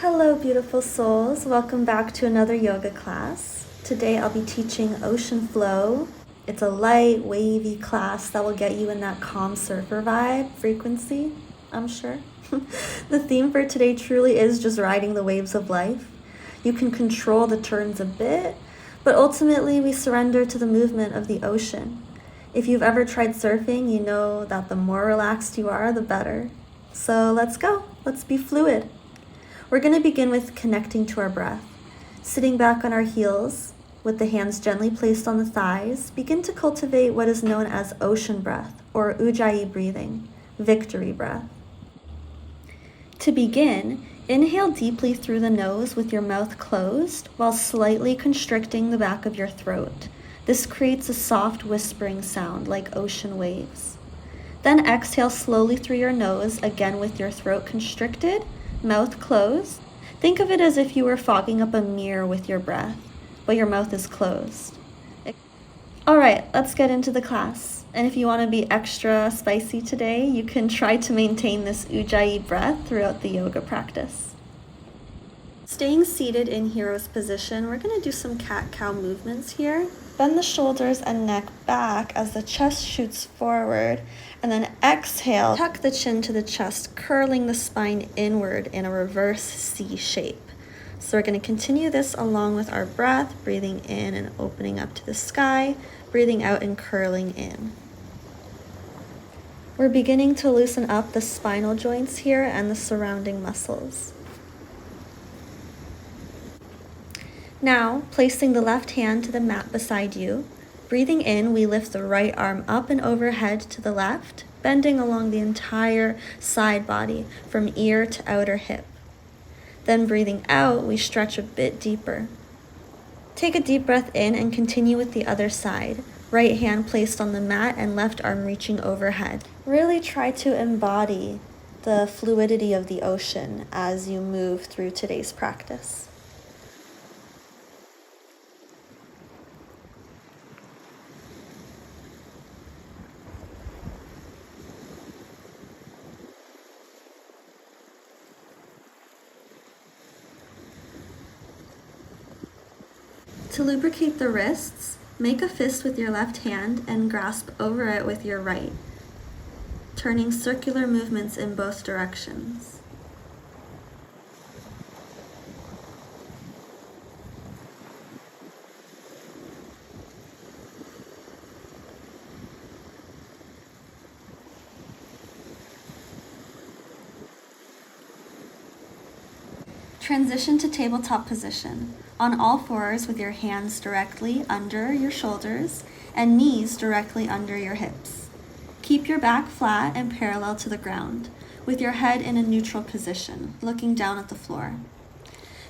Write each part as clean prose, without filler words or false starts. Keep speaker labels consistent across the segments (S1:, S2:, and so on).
S1: Hello beautiful souls, welcome back to another yoga class. Today I'll be teaching Ocean Flow. It's a light, wavy class that will get you in that calm surfer vibe frequency, I'm sure. The theme for today truly is just riding the waves of life. You can control the turns a bit, but ultimately we surrender to the movement of the ocean. If you've ever tried surfing, you know that the more relaxed you are, the better. So let's go, let's be fluid. We're going to begin with connecting to our breath. Sitting back on our heels, with the hands gently placed on the thighs, begin to cultivate what is known as ocean breath, or ujjayi breathing, victory breath. To begin, inhale deeply through the nose with your mouth closed, while slightly constricting the back of your throat. This creates a soft whispering sound like ocean waves. Then exhale slowly through your nose, again with your throat constricted, mouth closed. Think of it as if you were fogging up a mirror with your breath, but your mouth is closed. All right, let's get into the class. And if you want to be extra spicy today, you can try to maintain this ujjayi breath throughout the yoga practice. Staying seated in hero's position, we're going to do some cat-cow movements here. Bend the shoulders and neck back as the chest shoots forward, and then exhale, tuck the chin to the chest, curling the spine inward in a reverse C shape. So we're going to continue this along with our breath, breathing in and opening up to the sky, breathing out and curling in. We're beginning to loosen up the spinal joints here and the surrounding muscles. Now, placing the left hand to the mat beside you, breathing in, we lift the right arm up and overhead to the left, bending along the entire side body from ear to outer hip. Then breathing out, we stretch a bit deeper. Take a deep breath in and continue with the other side. Right hand placed on the mat and left arm reaching overhead. Really try to embody the fluidity of the ocean as you move through today's practice. To lubricate the wrists, make a fist with your left hand and grasp over it with your right, turning circular movements in both directions. Transition to tabletop position, on all fours with your hands directly under your shoulders and knees directly under your hips. Keep your back flat and parallel to the ground, with your head in a neutral position, looking down at the floor.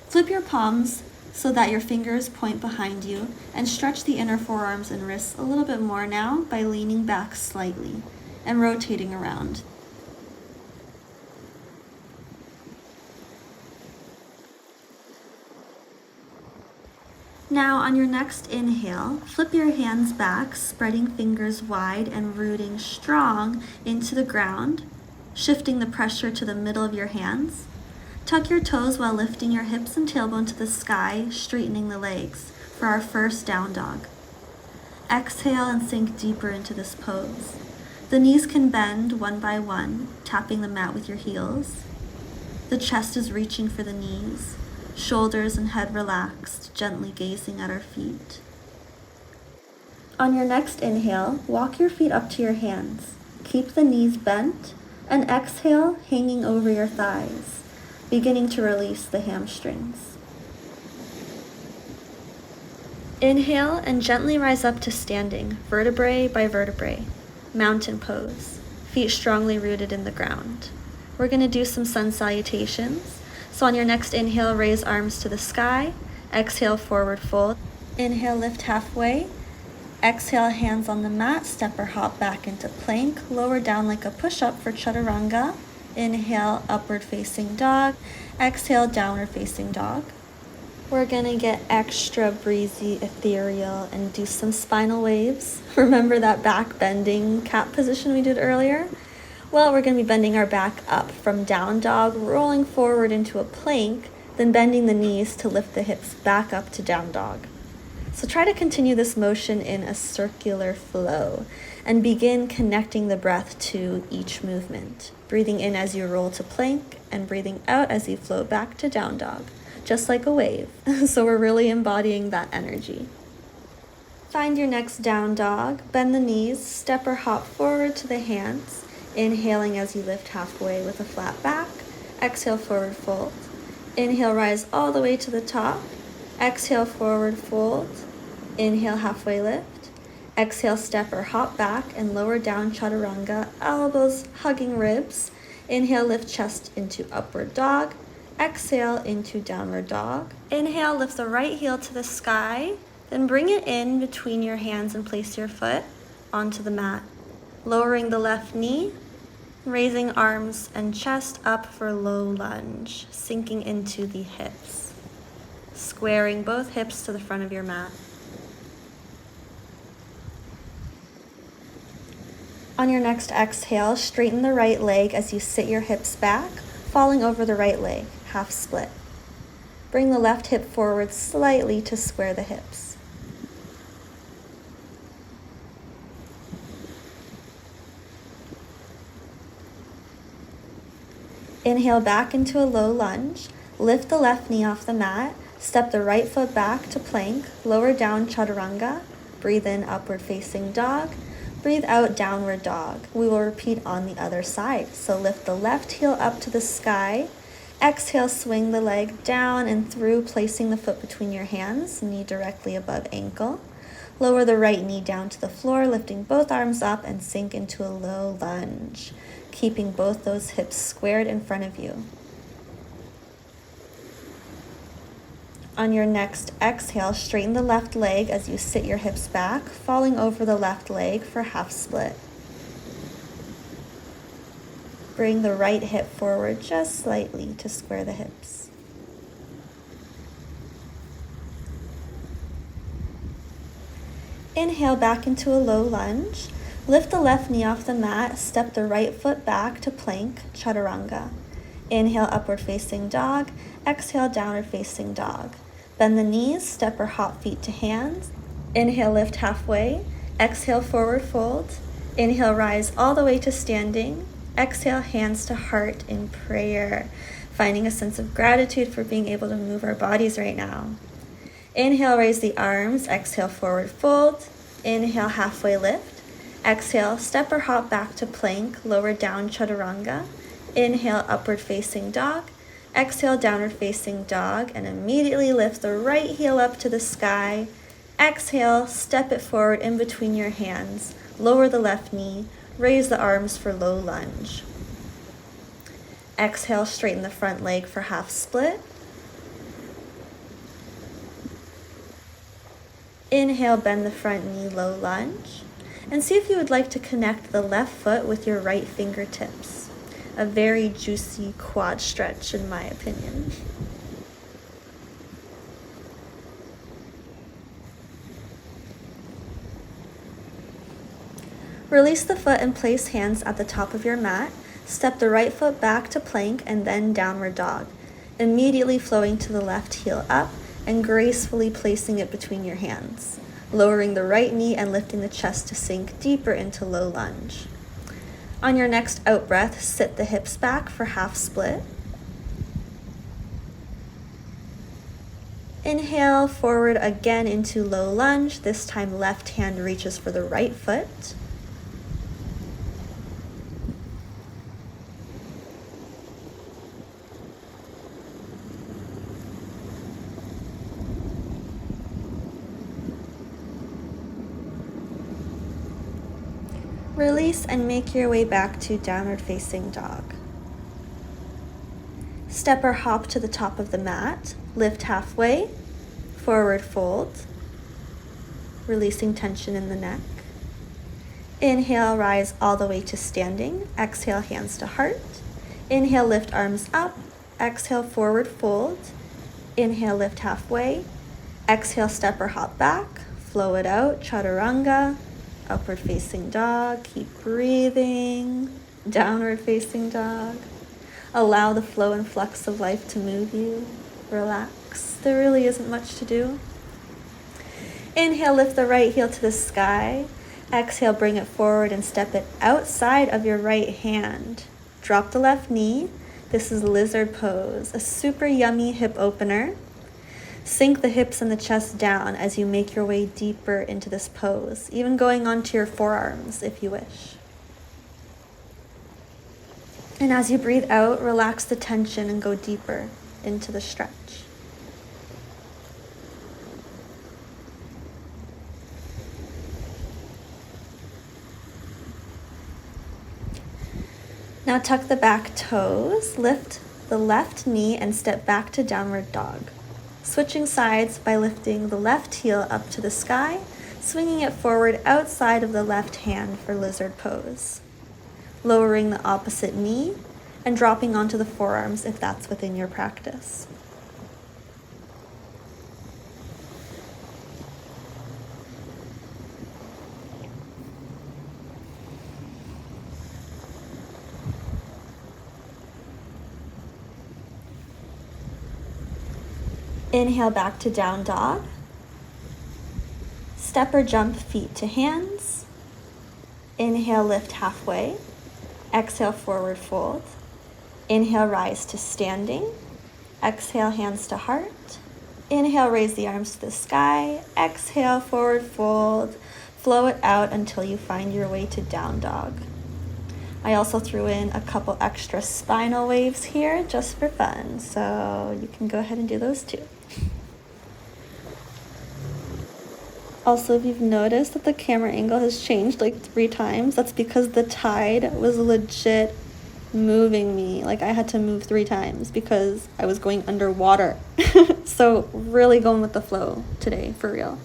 S1: Flip your palms so that your fingers point behind you, and stretch the inner forearms and wrists a little bit more now by leaning back slightly and rotating around. Now on your next inhale, flip your hands back, spreading fingers wide and rooting strong into the ground, shifting the pressure to the middle of your hands. Tuck your toes while lifting your hips and tailbone to the sky, straightening the legs for our first down dog. Exhale and sink deeper into this pose. The knees can bend one by one, tapping the mat with your heels. The chest is reaching for the knees. Shoulders and head relaxed, gently gazing at our feet. On your next inhale, walk your feet up to your hands. Keep the knees bent and exhale, hanging over your thighs, beginning to release the hamstrings. Inhale and gently rise up to standing, vertebrae by vertebrae, mountain pose, feet strongly rooted in the ground. We're going to do some sun salutations. So on your next inhale, raise arms to the sky. Exhale, forward fold. Inhale, lift halfway. Exhale, hands on the mat, step or hop back into plank. Lower down like a push-up for chaturanga. Inhale, upward facing dog. Exhale, downward facing dog. We're gonna get extra breezy, ethereal, and do some spinal waves. Remember that back bending cat position we did earlier? Well, we're gonna be bending our back up from down dog, rolling forward into a plank, then bending the knees to lift the hips back up to down dog. So try to continue this motion in a circular flow and begin connecting the breath to each movement. Breathing in as you roll to plank and breathing out as you float back to down dog, just like a wave. So we're really embodying that energy. Find your next down dog, bend the knees, step or hop forward to the hands, inhaling as you lift halfway with a flat back. Exhale, forward fold. Inhale, rise all the way to the top. Exhale, forward fold. Inhale, halfway lift. Exhale, step or hop back and lower down chaturanga, elbows hugging ribs. Inhale, lift chest into upward dog. Exhale into downward dog. Inhale, lift the right heel to the sky. Then bring it in between your hands and place your foot onto the mat. Lowering the left knee, raising arms and chest up for low lunge, sinking into the hips. Squaring both hips to the front of your mat. On your next exhale, straighten the right leg as you sit your hips back, falling over the right leg, half split. Bring the left hip forward slightly to square the hips. Inhale back into a low lunge. Lift the left knee off the mat. Step the right foot back to plank. Lower down chaturanga. Breathe in upward facing dog. Breathe out downward dog. We will repeat on the other side. So lift the left heel up to the sky. Exhale, swing the leg down and through, placing the foot between your hands, knee directly above ankle. Lower the right knee down to the floor, lifting both arms up and sink into a low lunge, keeping both those hips squared in front of you. On your next exhale, straighten the left leg as you sit your hips back, falling over the left leg for half split. Bring the right hip forward just slightly to square the hips. Inhale back into a low lunge. Lift the left knee off the mat, step the right foot back to plank, chaturanga. Inhale, upward facing dog. Exhale, downward facing dog. Bend the knees, step or hop feet to hands. Inhale, lift halfway. Exhale, forward fold. Inhale, rise all the way to standing. Exhale, hands to heart in prayer, finding a sense of gratitude for being able to move our bodies right now. Inhale, raise the arms. Exhale, forward fold. Inhale, halfway lift. Exhale, step or hop back to plank, lower down chaturanga. Inhale, upward facing dog. Exhale, downward facing dog, and immediately lift the right heel up to the sky. Exhale, step it forward in between your hands. Lower the left knee, raise the arms for low lunge. Exhale, straighten the front leg for half split. Inhale, bend the front knee, low lunge. And see if you would like to connect the left foot with your right fingertips. A very juicy quad stretch, in my opinion. Release the foot and place hands at the top of your mat. Step the right foot back to plank and then downward dog, immediately flowing to the left heel up and gracefully placing it between your hands, lowering the right knee and lifting the chest to sink deeper into low lunge. On your next out breath, sit the hips back for half split. Inhale, forward again into low lunge. This time left hand reaches for the right foot. Release and make your way back to downward facing dog. Step or hop to the top of the mat, lift halfway, forward fold, releasing tension in the neck. Inhale, rise all the way to standing. Exhale, hands to heart. Inhale, lift arms up. Exhale, forward fold. Inhale, lift halfway. Exhale, step or hop back. Flow it out, chaturanga. Upward facing dog, keep breathing. Downward facing dog. Allow the flow and flux of life to move you. relax. There really isn't much to do. Inhale, lift the right heel to the sky. Exhale, bring it forward and step it outside of your right hand. Drop the left knee. This is lizard pose, a super yummy hip opener. Sink the hips and the chest down as you make your way deeper into this pose, even going onto your forearms if you wish. And as you breathe out, relax the tension and go deeper into the stretch. Now tuck the back toes, lift the left knee and step back to downward dog. Switching sides by lifting the left heel up to the sky, swinging it forward outside of the left hand for lizard pose. Lowering the opposite knee and dropping onto the forearms if that's within your practice. Inhale back to down dog. Step or jump feet to hands. Inhale, lift halfway. Exhale, forward fold. Inhale, rise to standing. Exhale, hands to heart. Inhale, raise the arms to the sky. Exhale, forward fold. Flow it out until you find your way to down dog. I also threw in a couple extra spinal waves here just for fun, so you can go ahead and do those too. Also, if you've noticed that the camera angle has changed like 3 times, that's because the tide was legit moving me. Like I had to move 3 times because I was going underwater. So really going with the flow today, for real.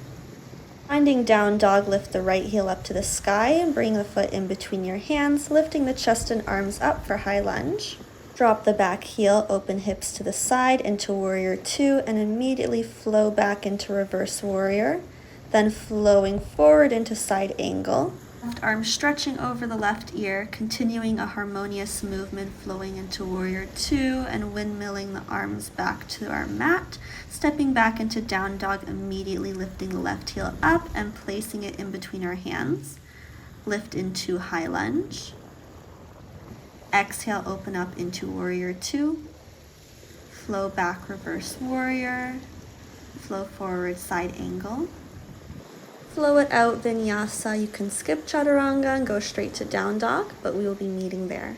S1: Finding down dog, lift the right heel up to the sky and bring the foot in between your hands, lifting the chest and arms up for high lunge. Drop the back heel, open hips to the side into warrior 2 and immediately flow back into reverse warrior. Then flowing forward into side angle. Left arm stretching over the left ear, continuing a harmonious movement, flowing into warrior 2 and windmilling the arms back to our mat. Stepping back into down dog, immediately lifting the left heel up and placing it in between our hands. Lift into high lunge. Exhale, open up into warrior 2. Flow back, reverse warrior. Flow forward, side angle. Flow it out, vinyasa. You can skip chaturanga and go straight to down dog, but we will be meeting there.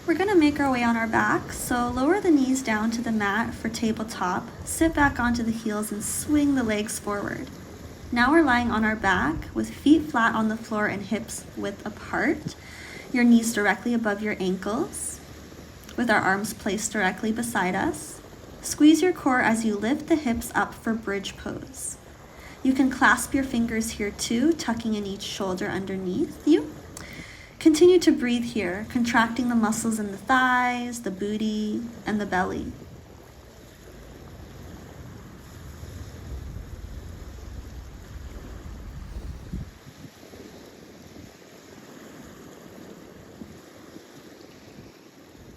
S1: We're going to make our way on our back, so lower the knees down to the mat for tabletop, sit back onto the heels and swing the legs forward. Now we're lying on our back with feet flat on the floor and hips width apart, your knees directly above your ankles, with our arms placed directly beside us. Squeeze your core as you lift the hips up for bridge pose. You can clasp your fingers here too, tucking in each shoulder underneath you. Continue to breathe here, contracting the muscles in the thighs, the booty, and the belly.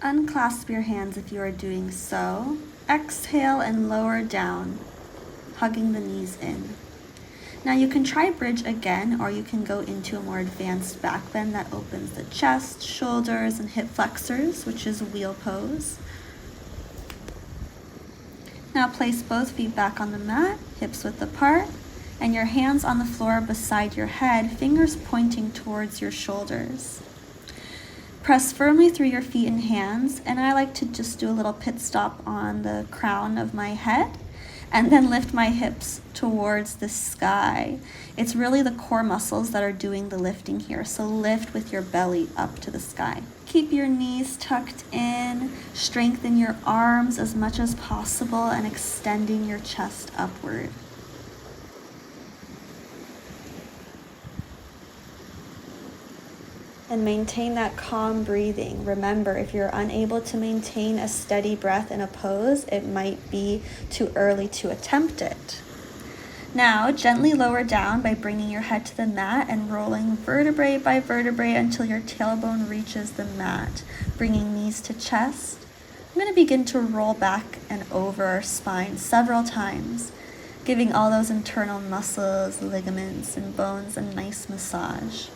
S1: Unclasp your hands if you are doing so. Exhale and lower down, hugging the knees in. Now you can try bridge again, or you can go into a more advanced back bend that opens the chest, shoulders, and hip flexors, which is wheel pose. Now place both feet back on the mat, hips width apart, and your hands on the floor beside your head, fingers pointing towards your shoulders. Press firmly through your feet and hands, and I like to just do a little pit stop on the crown of my head, and then lift my hips towards the sky. It's really the core muscles that are doing the lifting here, so lift with your belly up to the sky. Keep your knees tucked in, strengthen your arms as much as possible, and extending your chest upward. And maintain that calm breathing. Remember, if you're unable to maintain a steady breath in a pose, it might be too early to attempt it. Now, gently lower down by bringing your head to the mat and rolling vertebrae by vertebrae until your tailbone reaches the mat, bringing knees to chest. I'm going to begin to roll back and over our spine several times, giving all those internal muscles, ligaments, and bones a nice massage.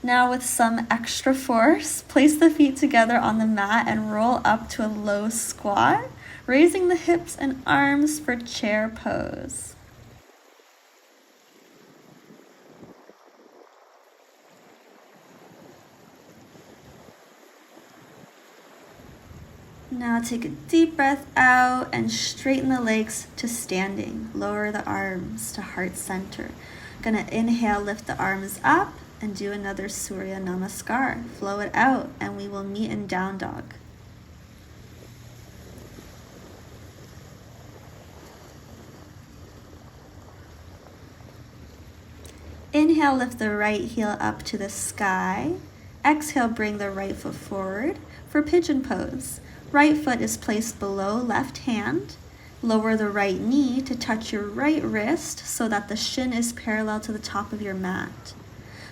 S1: Now with some extra force, place the feet together on the mat and roll up to a low squat, raising the hips and arms for chair pose. Now take a deep breath out and straighten the legs to standing. Lower the arms to heart center. Gonna inhale, lift the arms up, and do another Surya Namaskar. Flow it out, and we will meet in down dog. Inhale, lift the right heel up to the sky. Exhale, bring the right foot forward for pigeon pose. Right foot is placed below left hand. Lower the right knee to touch your right wrist so that the shin is parallel to the top of your mat.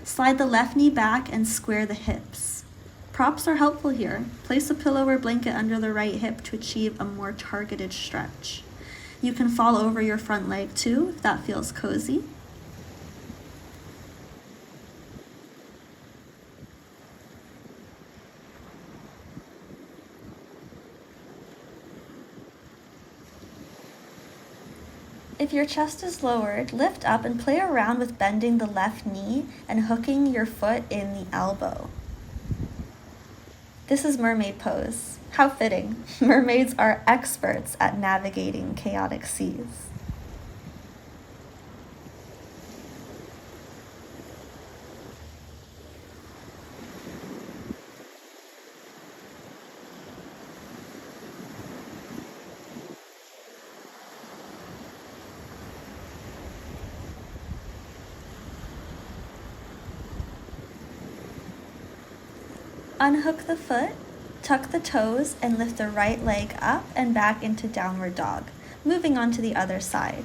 S1: Slide the left knee back and square the hips. Props are helpful here. Place a pillow or blanket under the right hip to achieve a more targeted stretch. You can fall over your front leg too if that feels cozy. If your chest is lowered, lift up and play around with bending the left knee and hooking your foot in the elbow. This is mermaid pose. How fitting. Mermaids are experts at navigating chaotic seas. Unhook the foot, tuck the toes, and lift the right leg up and back into downward dog, moving on to the other side.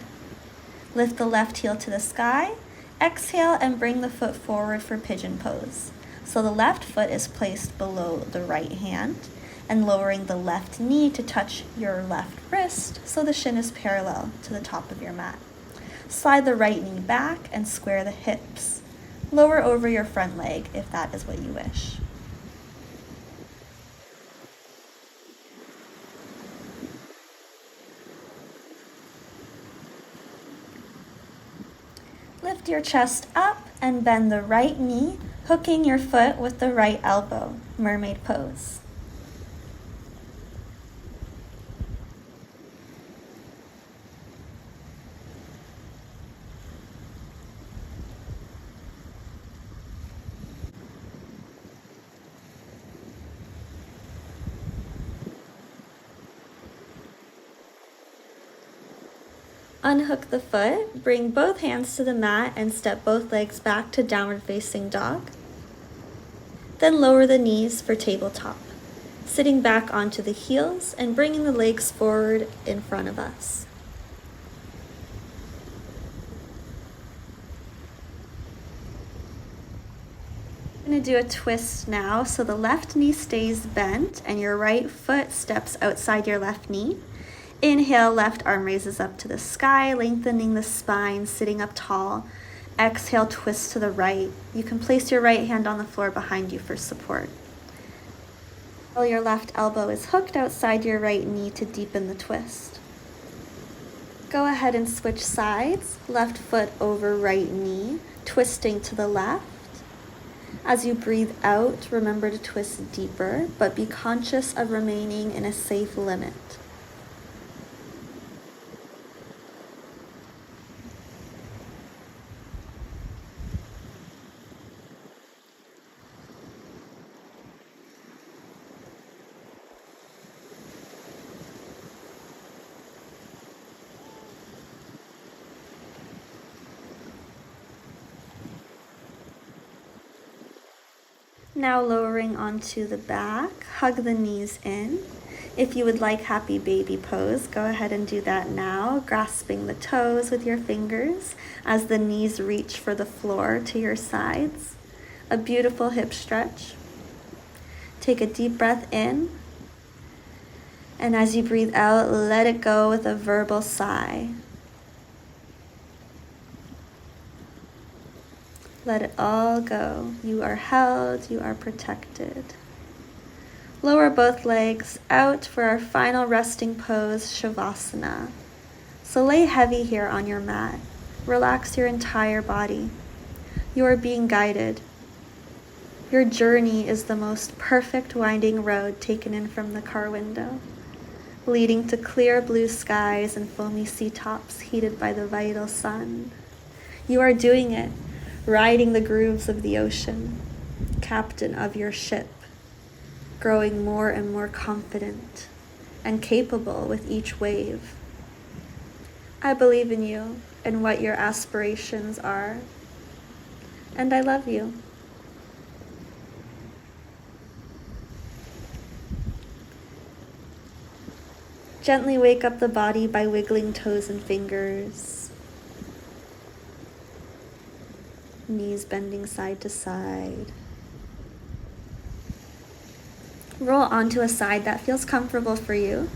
S1: Lift the left heel to the sky, exhale, and bring the foot forward for pigeon pose. So the left foot is placed below the right hand, and lowering the left knee to touch your left wrist so the shin is parallel to the top of your mat. Slide the right knee back and square the hips. Lower over your front leg if that is what you wish. Lift your chest up and bend the right knee, hooking your foot with the right elbow, mermaid pose. Unhook the foot, bring both hands to the mat and step both legs back to downward facing dog. Then lower the knees for tabletop, sitting back onto the heels and bringing the legs forward in front of us. I'm going to do a twist now, so the left knee stays bent and your right foot steps outside your left knee. Inhale, left arm raises up to the sky, lengthening the spine, sitting up tall. Exhale, twist to the right. You can place your right hand on the floor behind you for support. While your left elbow is hooked outside your right knee to deepen the twist. Go ahead and switch sides, left foot over right knee, twisting to the left. As you breathe out, remember to twist deeper, but be conscious of remaining in a safe limit. Now lowering onto the back, hug the knees in. If you would like happy baby pose, go ahead and do that now, grasping the toes with your fingers as the knees reach for the floor to your sides. A beautiful hip stretch. Take a deep breath in, and as you breathe out, let it go with a verbal sigh. Let it all go. You are held, you are protected. Lower both legs out for our final resting pose, Savasana. So lay heavy here on your mat. Relax your entire body. You are being guided. Your journey is the most perfect winding road taken in from the car window, leading to clear blue skies and foamy sea tops heated by the vital sun. You are doing it, riding the grooves of the ocean, captain of your ship, growing more and more confident and capable with each wave. I believe in you and what your aspirations are, and I love you. Gently wake up the body by wiggling toes and fingers, knees bending side to side. Roll onto a side that feels comfortable for you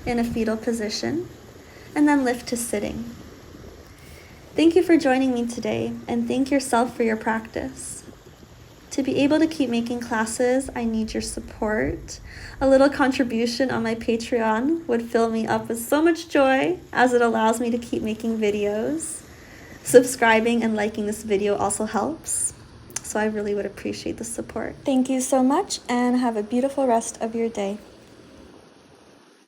S1: in a fetal position, and then lift to sitting. Thank you for joining me today, and thank yourself for your practice. To be able to keep making classes, I need your support. A little contribution on my Patreon would fill me up with so much joy, as it allows me to keep making videos. Subscribing and liking this video also helps, so I really would appreciate the support. Thank you so much, and have a beautiful rest of your day.